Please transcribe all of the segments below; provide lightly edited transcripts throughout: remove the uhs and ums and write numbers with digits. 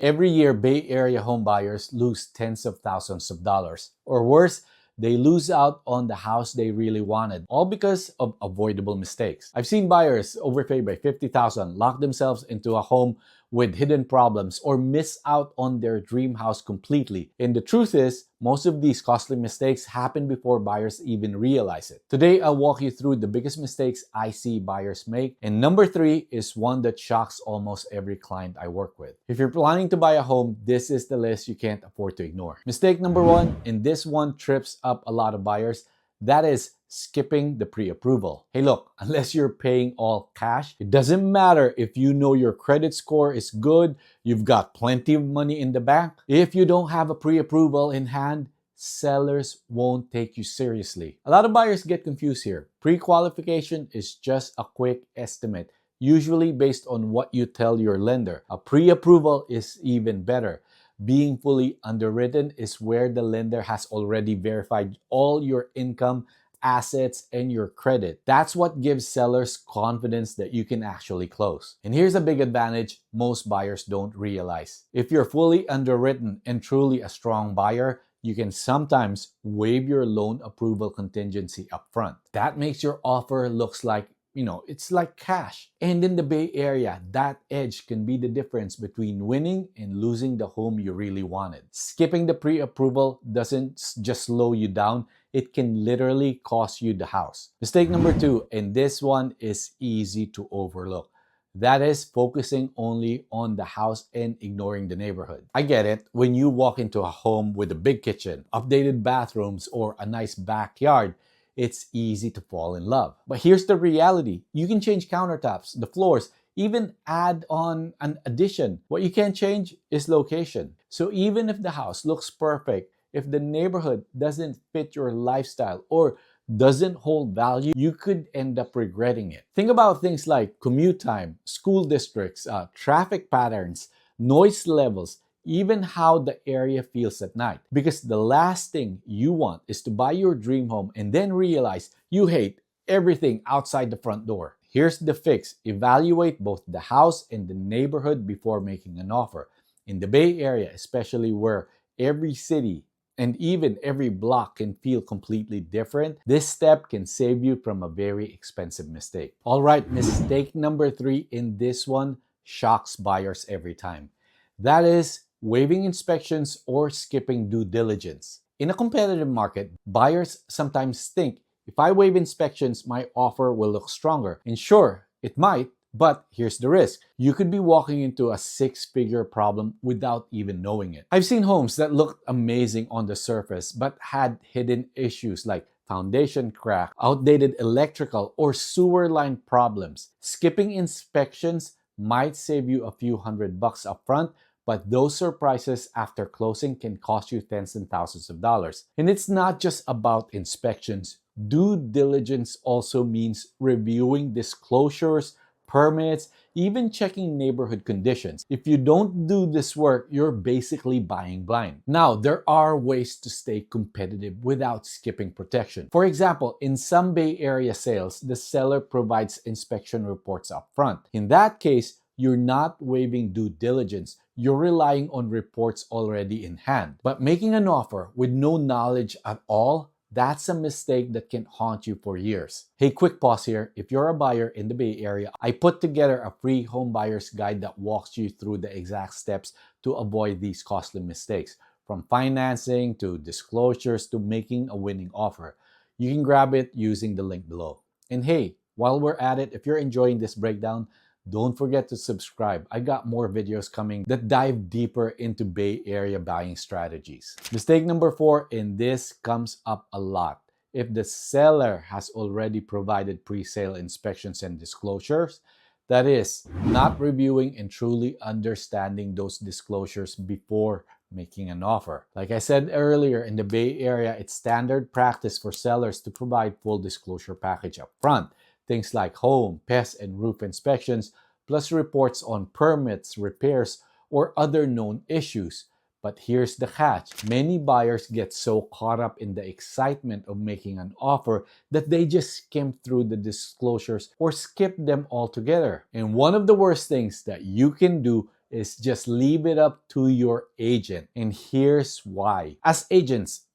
Every year, Bay Area home buyers lose tens of thousands of dollars. Or worse, they lose out on the house they really wanted, all because of avoidable mistakes. I've seen buyers overpay by $50,000, lock themselves into a home with hidden problems, or miss out on their dream house completely. And the truth is, most of these costly mistakes happen before buyers even realize it. Today, I'll walk you through the biggest mistakes I see buyers make. And number 3 is one that shocks almost every client I work with. If you're planning to buy a home, this is the list you can't afford to ignore. Mistake number 1, and this one trips up a lot of buyers, that is skipping the pre-approval. Hey look, unless you're paying all cash, it doesn't matter if you know your credit score is good, you've got plenty of money in the bank. If you don't have a pre-approval in hand, sellers won't take you seriously. A lot of buyers get confused here. Pre-qualification is just a quick estimate, usually based on what you tell your lender. A pre-approval is even better. Being fully underwritten is where the lender has already verified all your income, assets, and your credit. That's what gives sellers confidence that you can actually close. And here's a big advantage most buyers don't realize. If you're fully underwritten and truly a strong buyer, you can sometimes waive your loan approval contingency upfront. That makes your offer looks like it's like cash. And in the Bay Area, that edge can be the difference between winning and losing the home you really wanted. Skipping the pre-approval doesn't just slow you down, it can literally cost you the house. Mistake number 2, and this one is easy to overlook. That is focusing only on the house and ignoring the neighborhood. I get it. When you walk into a home with a big kitchen, updated bathrooms, or a nice backyard, it's easy to fall in love. But here's the reality. You can change countertops, the floors, even add on an addition. What you can't change is location. So even if the house looks perfect, if the neighborhood doesn't fit your lifestyle or doesn't hold value, you could end up regretting it. Think about things like commute time, school districts, traffic patterns, noise levels, even how the area feels at night. Because the last thing you want is to buy your dream home and then realize you hate everything outside the front door. Here's the fix. Evaluate both the house and the neighborhood before making an offer. In the Bay Area, especially where every city and even every block can feel completely different, this step can save you from a very expensive mistake. All right, mistake number 3 in this one shocks buyers every time. That is waiving inspections or skipping due diligence. In a competitive market, buyers sometimes think, if I waive inspections, my offer will look stronger. And sure, it might, but here's the risk. You could be walking into a 6-figure problem without even knowing it. I've seen homes that looked amazing on the surface, but had hidden issues like foundation crack, outdated electrical, or sewer line problems. Skipping inspections might save you a few $100 up front, but those surprises after closing can cost you tens and thousands of dollars. And it's not just about inspections. Due diligence also means reviewing disclosures, permits, even checking neighborhood conditions. If you don't do this work, you're basically buying blind. Now, there are ways to stay competitive without skipping protection. For example, in some Bay Area sales, the seller provides inspection reports up front. In that case, you're not waiving due diligence. You're relying on reports already in hand. But making an offer with no knowledge at all, that's a mistake that can haunt you for years. Hey, quick pause here. If you're a buyer in the Bay Area, I put together a free home buyer's guide that walks you through the exact steps to avoid these costly mistakes, from financing to disclosures to making a winning offer. You can grab it using the link below. And hey, while we're at it, if you're enjoying this breakdown, don't forget to subscribe. I got more videos coming that dive deeper into Bay Area buying strategies. Mistake number 4, and this comes up a lot. If the seller has already provided pre-sale inspections and disclosures, that is, not reviewing and truly understanding those disclosures before making an offer. Like I said earlier, in the Bay Area, it's standard practice for sellers to provide full disclosure package up front. Things like home, pest, and roof inspections, plus reports on permits, repairs, or other known issues. But here's the catch. Many buyers get so caught up in the excitement of making an offer that they just skim through the disclosures or skip them altogether. And one of the worst things that you can do is just leave it up to your agent. And here's why. As agents,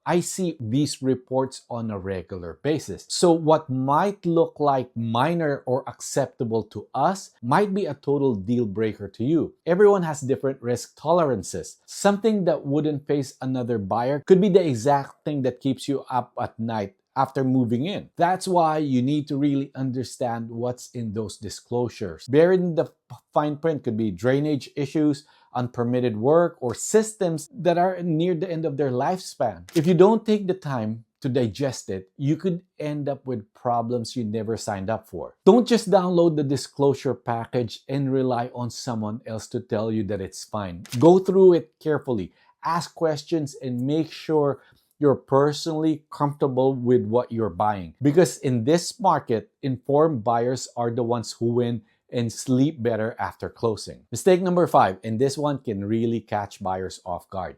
I see these reports on a regular basis. So what might look like minor or acceptable to us might be a total deal breaker to you. Everyone has different risk tolerances. Something that wouldn't face another buyer could be the exact thing that keeps you up at night after moving in. That's why you need to really understand what's in those disclosures. Buried in the fine print could be drainage issues, unpermitted work, or systems that are near the end of their lifespan. If you don't take the time to digest it, you could end up with problems you never signed up for. Don't just download the disclosure package and rely on someone else to tell you that it's fine. Go through it carefully, ask questions, and make sure you're personally comfortable with what you're buying. Because in this market, informed buyers are the ones who win and sleep better after closing. Mistake number 5, and this one can really catch buyers off guard.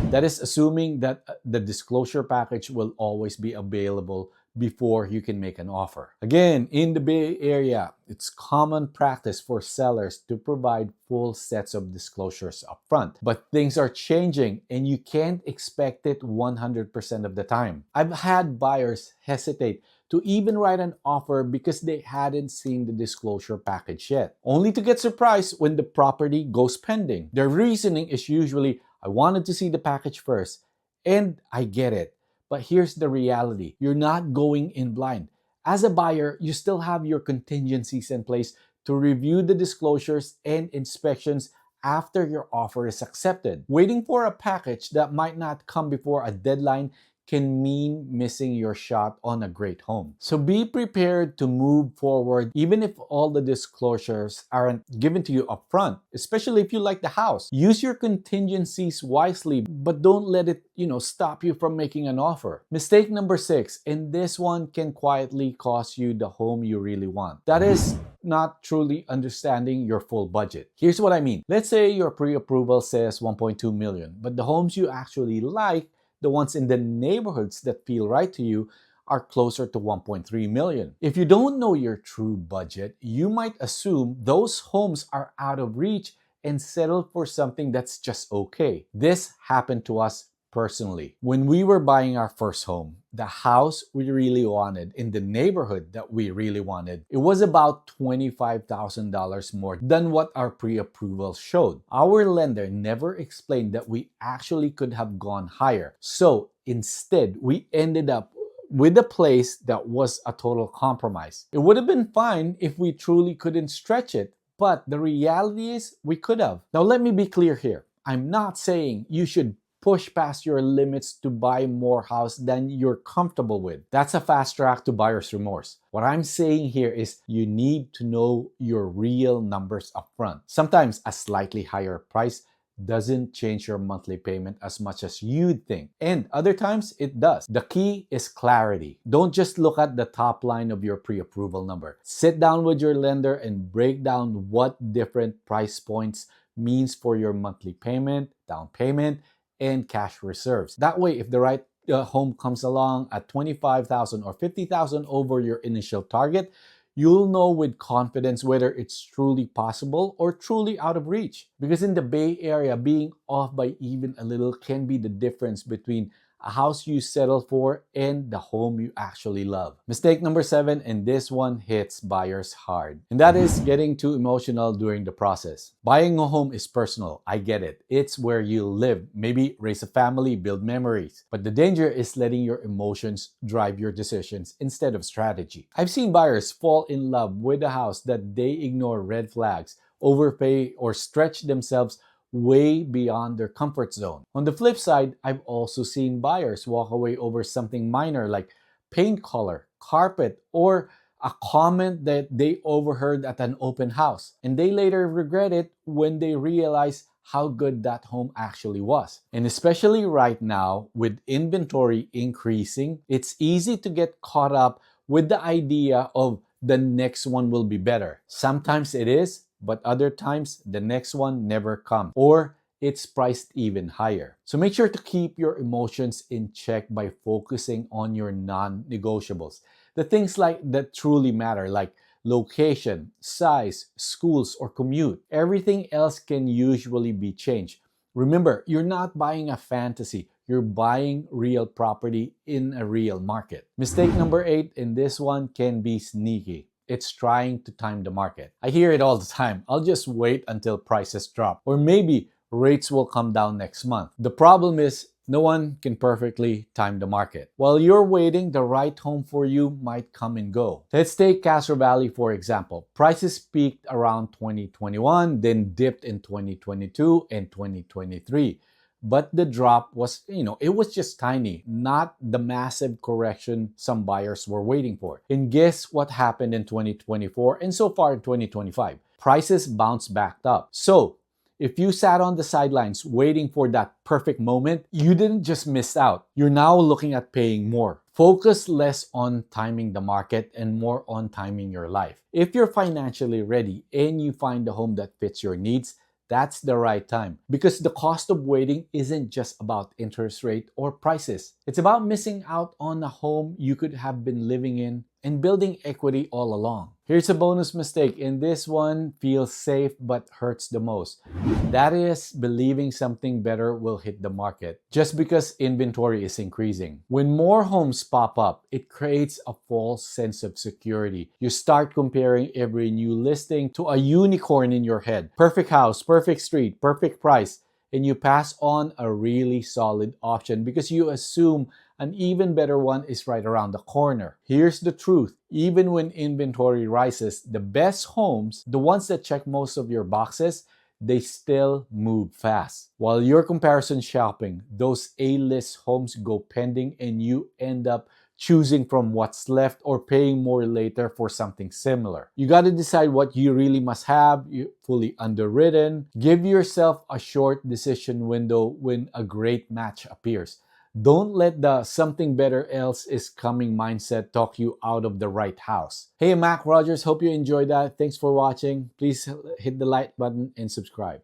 That is assuming that the disclosure package will always be available before you can make an offer. Again, in the Bay Area, it's common practice for sellers to provide full sets of disclosures upfront. But things are changing and you can't expect it 100% of the time. I've had buyers hesitate to even write an offer because they hadn't seen the disclosure package yet, only to get surprised when the property goes pending. Their reasoning is usually, I wanted to see the package first, and I get it. But here's the reality. You're not going in blind. As a buyer, you still have your contingencies in place to review the disclosures and inspections after your offer is accepted. Waiting for a package that might not come before a deadline can mean missing your shot on a great home. So be prepared to move forward even if all the disclosures aren't given to you upfront, especially if you like the house. Use your contingencies wisely, but don't let it, stop you from making an offer. Mistake number 6, and this one can quietly cost you the home you really want. That is not truly understanding your full budget. Here's what I mean. Let's say your pre-approval says 1.2 million, but the homes you actually like, the ones in the neighborhoods that feel right to you, are closer to 1.3 million. If you don't know your true budget, you might assume those homes are out of reach and settle for something that's just okay. This happened to us personally. When we were buying our first home, the house we really wanted in the neighborhood that we really wanted, it was about $25,000 more than what our pre-approval showed. Our lender never explained that we actually could have gone higher. So instead, we ended up with a place that was a total compromise. It would have been fine if we truly couldn't stretch it, but the reality is we could have. Now let me be clear here. I'm not saying you should push past your limits to buy more house than you're comfortable with. That's a fast track to buyer's remorse. What I'm saying here is you need to know your real numbers upfront. Sometimes a slightly higher price doesn't change your monthly payment as much as you'd think. And other times it does. The key is clarity. Don't just look at the top line of your pre-approval number. Sit down with your lender and break down what different price points means for your monthly payment, down payment, and cash reserves. That way, if the right home comes along at $25,000 or $50,000 over your initial target, you'll know with confidence whether it's truly possible or truly out of reach. Because in the Bay Area, being off by even a little can be the difference between a house you settle for and the home you actually love. Mistake number 7, and this one hits buyers hard, and that is getting too emotional during the process. Buying a home is personal. I get it. It's where you live, maybe raise a family, build memories. But the danger is letting your emotions drive your decisions instead of strategy. I've seen buyers fall in love with a house that they ignore red flags, overpay, or stretch themselves way beyond their comfort zone. On the flip side, I've also seen buyers walk away over something minor like paint color, carpet, or a comment that they overheard at an open house. And they later regret it when they realize how good that home actually was. And especially right now, with inventory increasing, it's easy to get caught up with the idea of the next one will be better. Sometimes it is, but other times the next one never comes, or it's priced even higher. So make sure to keep your emotions in check by focusing on your non-negotiables. The things that truly matter, like location, size, schools, or commute. Everything else can usually be changed. Remember, you're not buying a fantasy. You're buying real property in a real market. Mistake number 8 in this one can be sneaky. It's trying to time the market. I hear it all the time. I'll just wait until prices drop. Or maybe rates will come down next month. The problem is no one can perfectly time the market. While you're waiting, the right home for you might come and go. Let's take Castro Valley for example. Prices peaked around 2021, then dipped in 2022 and 2023. But the drop was, it was just tiny, not the massive correction some buyers were waiting for. And guess what happened in 2024 and so far in 2025? Prices bounced back up. So, if you sat on the sidelines waiting for that perfect moment, you didn't just miss out. You're now looking at paying more. Focus less on timing the market and more on timing your life. If you're financially ready and you find a home that fits your needs, that's the right time. Because the cost of waiting isn't just about interest rate or prices. It's about missing out on a home you could have been living in and building equity all along. Here's a bonus mistake, and this one feels safe but hurts the most. That is believing something better will hit the market just because inventory is increasing. When more homes pop up, it creates a false sense of security. You start comparing every new listing to a unicorn in your head. Perfect house, perfect street, perfect price, and you pass on a really solid option because you assume an even better one is right around the corner. Here's the truth. Even when inventory rises, the best homes, the ones that check most of your boxes, they still move fast. While you're comparison shopping, those A-list homes go pending and you end up choosing from what's left or paying more later for something similar. You got to decide what you really must have. You fully underwritten. Give yourself a short decision window when a great match appears. Don't let the something better else is coming mindset talk you out of the right house. Hey, Mac Rogers, hope you enjoyed that. Thanks for watching. Please hit the like button and subscribe.